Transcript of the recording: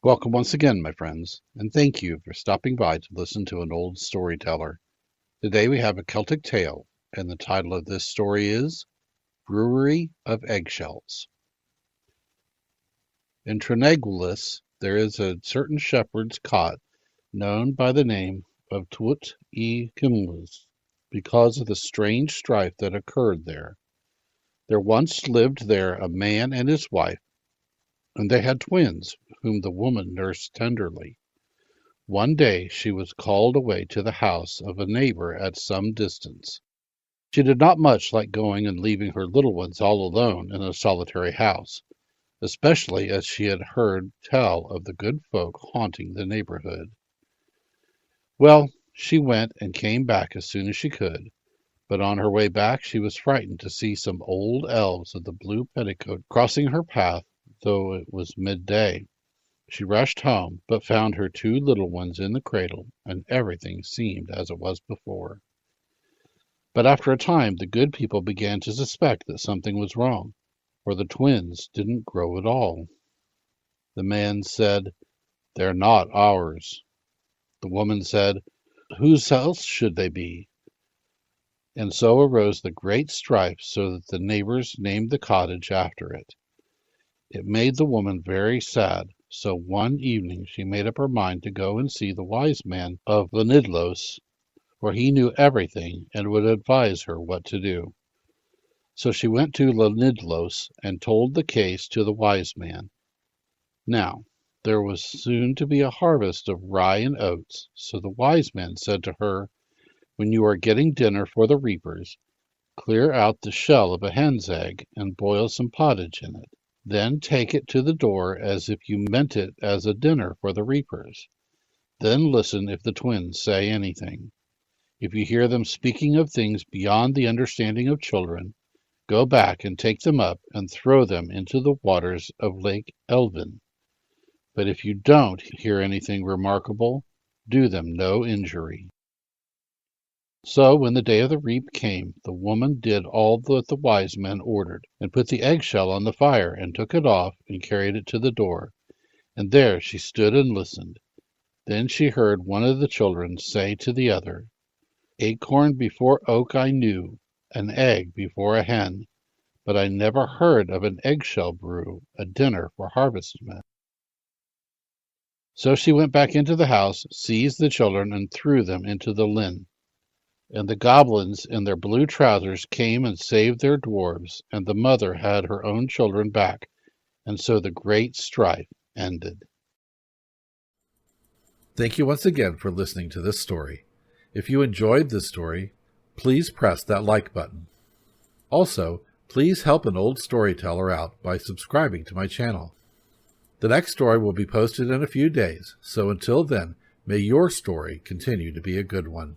Welcome once again, my friends, and thank you for stopping by to listen to an old storyteller. Today we have a Celtic tale, and the title of this story is Brewery of Eggshells. In Trenegulis, there is a certain shepherd's cot known by the name of Twt y Cymlus because of the strange strife that occurred there. There once lived there a man and his wife, and they had twins, whom the woman nursed tenderly. One day she was called away to the house of a neighbor at some distance. She did not much like going and leaving her little ones all alone in a solitary house, especially as she had heard tell of the good folk haunting the neighborhood. Well, she went and came back as soon as she could, but on her way back she was frightened to see some old elves of the blue petticoat crossing her path, though it was midday. She rushed home, but found her two little ones in the cradle, and everything seemed as it was before. But after a time the good people began to suspect that something was wrong, for the twins didn't grow at all. The man said, "They're not ours." The woman said, "Whose else should they be?" And so arose the great strife, so that the neighbors named the cottage after it. It made the woman very sad, so one evening she made up her mind to go and see the wise man of Lanidlos, for he knew everything and would advise her what to do. So she went to Lanidlos and told the case to the wise man. Now, there was soon to be a harvest of rye and oats, so the wise man said to her, "When you are getting dinner for the reapers, clear out the shell of a hen's egg and boil some pottage in it. Then take it to the door as if you meant it as a dinner for the reapers. Then listen if the twins say anything. If you hear them speaking of things beyond the understanding of children, go back and take them up and throw them into the waters of Lake Elvin. But if you don't hear anything remarkable, do them no injury." So when the day of the reap came, the woman did all that the wise man ordered, and put the eggshell on the fire, and took it off, and carried it to the door. And there she stood and listened. Then she heard one of the children say to the other, "Acorn before oak I knew, an egg before a hen, but I never heard of an eggshell brew, a dinner for harvestmen." So she went back into the house, seized the children, and threw them into the Linn. And the goblins in their blue trousers came and saved their dwarfs, and the mother had her own children back, and so the great strife ended. Thank you once again for listening to this story. If you enjoyed this story, please press that like button. Also, please help an old storyteller out by subscribing to my channel. The next story will be posted in a few days, so until then, may your story continue to be a good one.